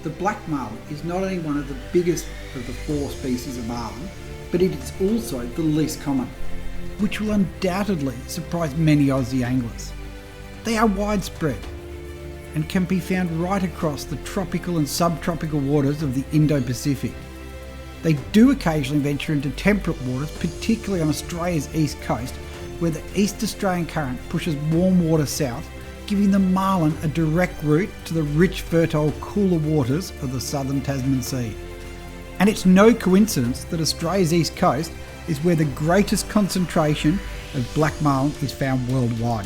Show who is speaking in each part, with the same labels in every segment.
Speaker 1: The black marlin is not only one of the biggest of the 4 species of marlin, but it is also the least common, which will undoubtedly surprise many Aussie anglers. They are widespread and can be found right across the tropical and subtropical waters of the Indo-Pacific. They do occasionally venture into temperate waters, particularly on Australia's east coast, where the East Australian current pushes warm water south, giving the marlin a direct route to the rich, fertile, cooler waters of the southern Tasman Sea. And it's no coincidence that Australia's east coast is where the greatest concentration of black marlin is found worldwide.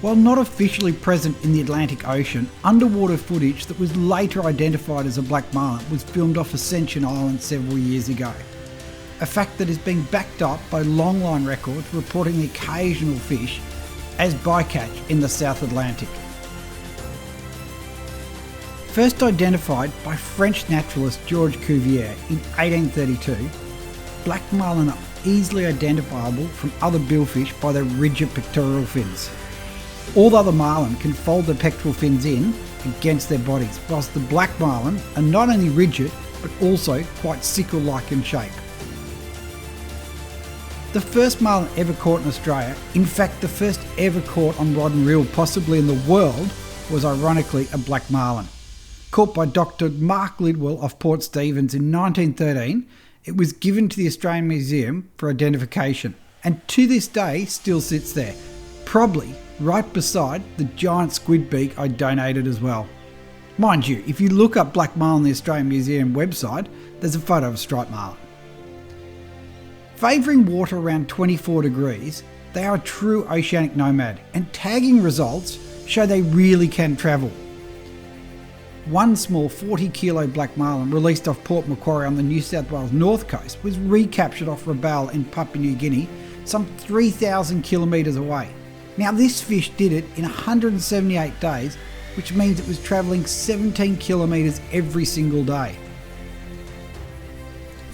Speaker 1: While not officially present in the Atlantic Ocean, underwater footage that was later identified as a black marlin was filmed off Ascension Island several years ago. A fact that is being backed up by longline records reporting the occasional fish as bycatch in the South Atlantic. First identified by French naturalist Georges Cuvier in 1832, black marlin are easily identifiable from other billfish by their rigid pectoral fins. All other marlin can fold their pectoral fins in against their bodies, whilst the black marlin are not only rigid but also quite sickle-like in shape. The first marlin ever caught in Australia, in fact the first ever caught on rod and reel possibly in the world, was ironically a black marlin. Caught by Dr. Mark Lidwell off Port Stephens in 1913, it was given to the Australian Museum for identification, and to this day still sits there, probably right beside the giant squid beak I donated as well. Mind you, if you look up black marlin on the Australian Museum website, there's a photo of a striped marlin. Favouring water around 24 degrees, they are a true oceanic nomad, and tagging results show they really can travel. One small 40 kilo black marlin released off Port Macquarie on the New South Wales north coast was recaptured off Rabaul in Papua New Guinea, some 3,000 kilometres away. Now this fish did it in 178 days, which means it was travelling 17 kilometres every single day.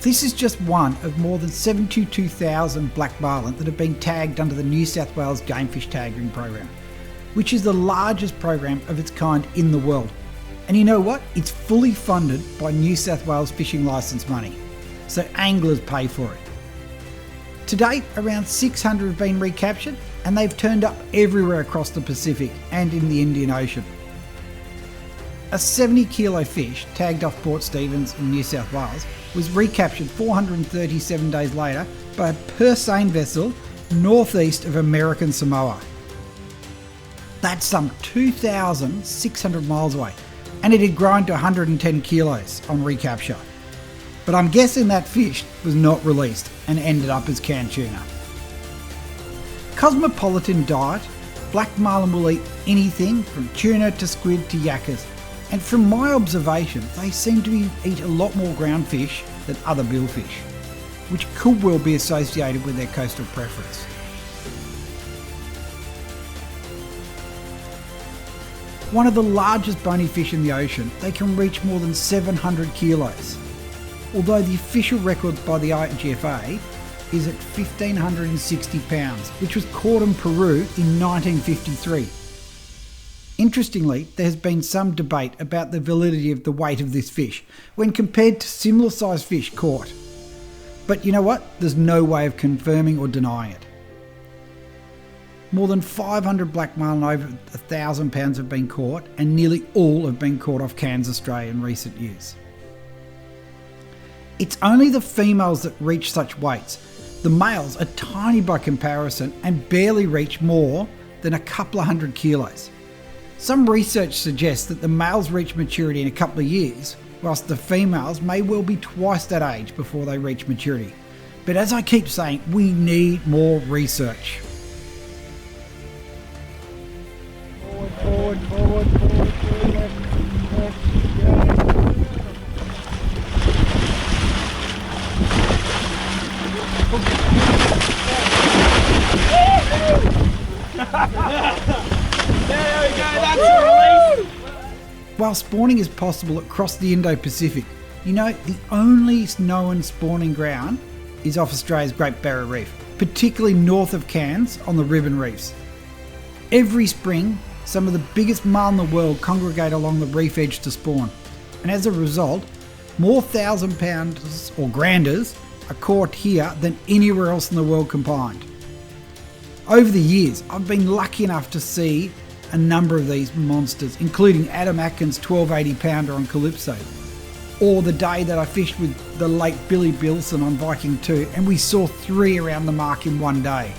Speaker 1: This is just one of more than 72,000 black marlin that have been tagged under the New South Wales Gamefish Tagging Program, which is the largest program of its kind in the world. And you know what? It's fully funded by New South Wales fishing licence money, so anglers pay for it. To date, around 600 have been recaptured, and they've turned up everywhere across the Pacific and in the Indian Ocean. A 70 kilo fish tagged off Port Stephens in New South Wales was recaptured 437 days later by a purseine vessel northeast of American Samoa. That's some 2,600 miles away, and it had grown to 110 kilos on recapture. But I'm guessing that fish was not released and ended up as canned tuna. Cosmopolitan diet, black marlin will eat anything from tuna to squid to yakkers, and from my observation they seem to eat a lot more ground fish than other billfish, which could well be associated with their coastal preference. One of the largest bony fish in the ocean, they can reach more than 700 kilos, although the official record by the IGFA is at 1,560 pounds, which was caught in Peru in 1953. Interestingly, there has been some debate about the validity of the weight of this fish when compared to similar sized fish caught. But you know what? There's no way of confirming or denying it. More than 500 black marlin over 1,000 pounds have been caught, and nearly all have been caught off Cairns, Australia in recent years. It's only the females that reach such weights. The males are tiny by comparison and barely reach more than a couple of hundred kilos. Some research suggests that the males reach maturity in a couple of years, whilst the females may well be twice that age before they reach maturity. But as I keep saying, we need more research. Forward, left,
Speaker 2: There we go, that's a release!
Speaker 1: While spawning is possible across the Indo-Pacific, you know, the only known spawning ground is off Australia's Great Barrier Reef, particularly north of Cairns on the Ribbon Reefs. Every spring, some of the biggest marlin in the world congregate along the reef edge to spawn, and as a result, more 1,000-pounders or granders are caught here than anywhere else in the world combined. Over the years, I've been lucky enough to see a number of these monsters, including Adam Atkins' 1280-pounder on Calypso, or the day that I fished with the late Billy Bilson on Viking 2, and we saw 3 around the mark in one day.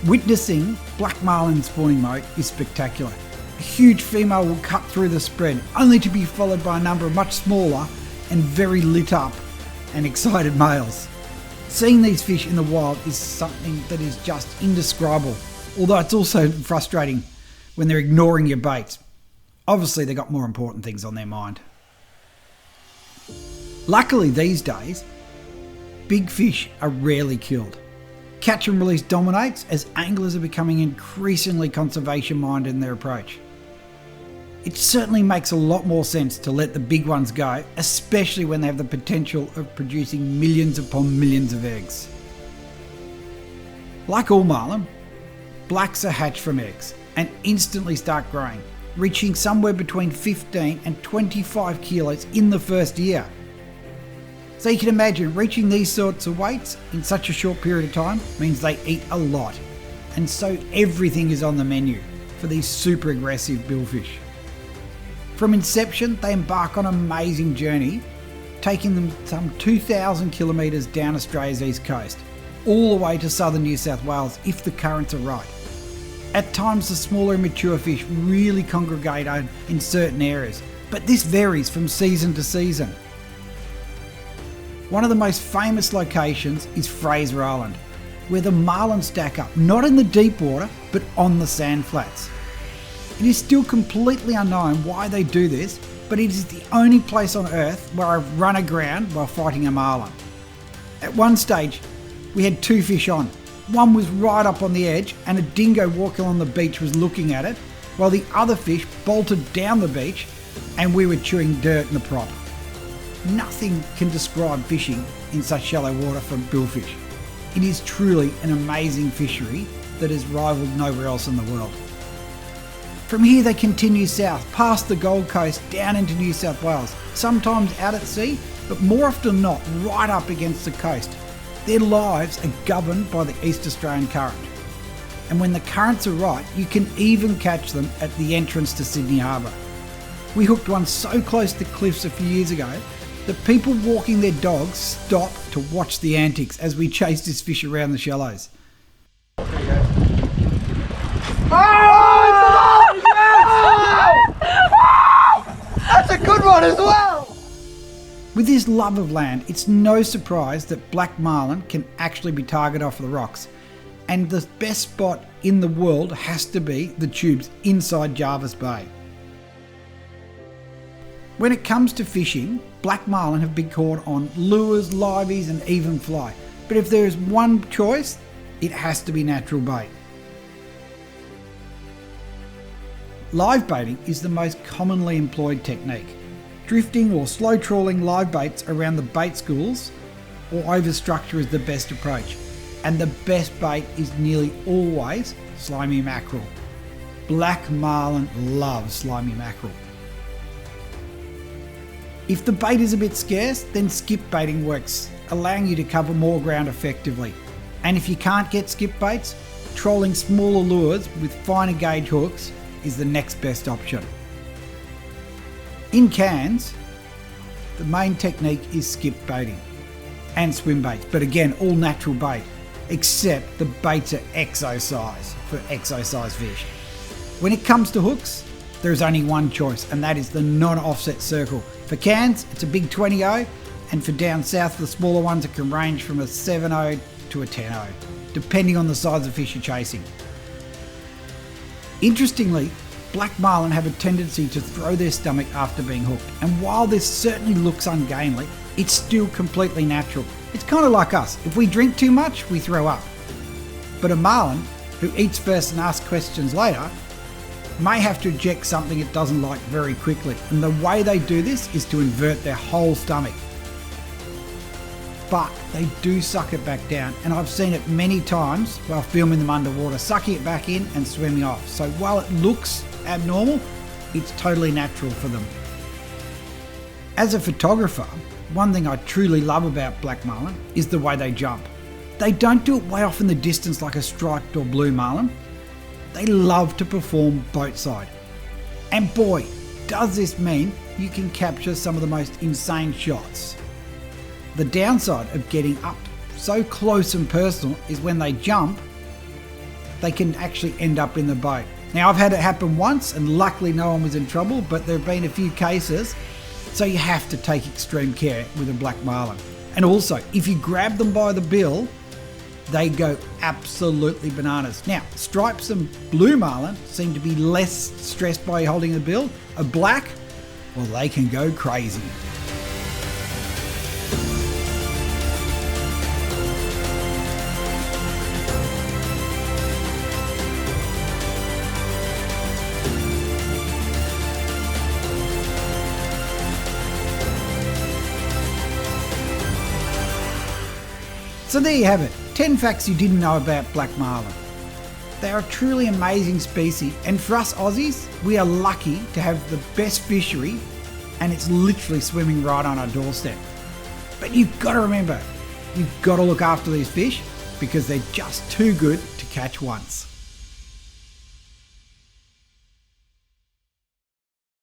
Speaker 1: Witnessing black marlin spawning mode is spectacular. A huge female will cut through the spread, only to be followed by a number of much smaller and very lit up and excited males. Seeing these fish in the wild is something that is just indescribable, although it's also frustrating when they're ignoring your bait. Obviously they've got more important things on their mind. Luckily these days, big fish are rarely killed. Catch and release dominates as anglers are becoming increasingly conservation minded in their approach. It certainly makes a lot more sense to let the big ones go, especially when they have the potential of producing millions upon millions of eggs. Like all marlin, blacks are hatched from eggs and instantly start growing, reaching somewhere between 15 and 25 kilos in the first year. So you can imagine reaching these sorts of weights in such a short period of time means they eat a lot, and so everything is on the menu for these super aggressive billfish. From inception, they embark on an amazing journey, taking them some 2,000 kilometres down Australia's east coast, all the way to southern New South Wales if the currents are right. At times the smaller and mature fish really congregate in certain areas, but this varies from season to season. One of the most famous locations is Fraser Island, where the marlin stack up, not in the deep water, but on the sand flats. It is still completely unknown why they do this, but it is the only place on earth where I've run aground while fighting a marlin. At one stage, we had 2 fish on. One was right up on the edge and a dingo walking on the beach was looking at it, while the other fish bolted down the beach and we were chewing dirt in the prop. Nothing can describe fishing in such shallow water for billfish. It is truly an amazing fishery that is rivaled nowhere else in the world. From here they continue south, past the Gold Coast, down into New South Wales, sometimes out at sea, but more often than not right up against the coast. Their lives are governed by the East Australian current. And when the currents are right, you can even catch them at the entrance to Sydney Harbour. We hooked one so close to the cliffs a few years ago that people walking their dogs stopped to watch the antics as we chased this fish around the shallows.
Speaker 2: That's a good one as well!
Speaker 1: With his love of land, it's no surprise that black marlin can actually be targeted off the rocks, and the best spot in the world has to be the tubes inside Jervis Bay. When it comes to fishing, black marlin have been caught on lures, liveys and even fly, but if there is one choice, it has to be natural bait. Live baiting is the most commonly employed technique. Drifting or slow trawling live baits around the bait schools or over structure is the best approach, and the best bait is nearly always slimy mackerel. Black marlin loves slimy mackerel. If the bait is a bit scarce, then skip baiting works, allowing you to cover more ground effectively. And if you can't get skip baits, trolling smaller lures with finer gauge hooks is the next best option. In cans, the main technique is skip baiting and swim baits, but again, all natural bait, except the baits are exo size for exo size fish. When it comes to hooks, there is only one choice, and that is the non-offset circle. For cans, it's a big 20-0, and for down south, the smaller ones, it can range from a 7-0 to a 10-0, depending on the size of fish you're chasing. Interestingly, black marlin have a tendency to throw their stomach after being hooked, and while this certainly looks ungainly, it's still completely natural. It's kind of like us. If we drink too much, we throw up. But a marlin, who eats first and asks questions later, may have to eject something it doesn't like very quickly, and the way they do this is to invert their whole stomach. but they do suck it back down, and I've seen it many times while filming them underwater, sucking it back in and swimming off. So while it looks abnormal, it's totally natural for them. As a photographer, one thing I truly love about black marlin is the way they jump. They don't do it way off in the distance like a striped or blue marlin. They love to perform boat side. And boy, does this mean you can capture some of the most insane shots. The downside of getting up so close and personal is when they jump, they can actually end up in the boat. Now, I've had it happen once and luckily no one was in trouble, but there have been a few cases, so you have to take extreme care with a black marlin. And also, if you grab them by the bill, they go absolutely bananas. Now, stripes and blue marlin seem to be less stressed by holding the bill. A black, well, they can go crazy. So there you have it, 10 facts you didn't know about black marlin. They are a truly amazing species, and for us Aussies, we are lucky to have the best fishery, and it's literally swimming right on our doorstep. But you've got to remember, you've got to look after these fish because they're just too good to catch once.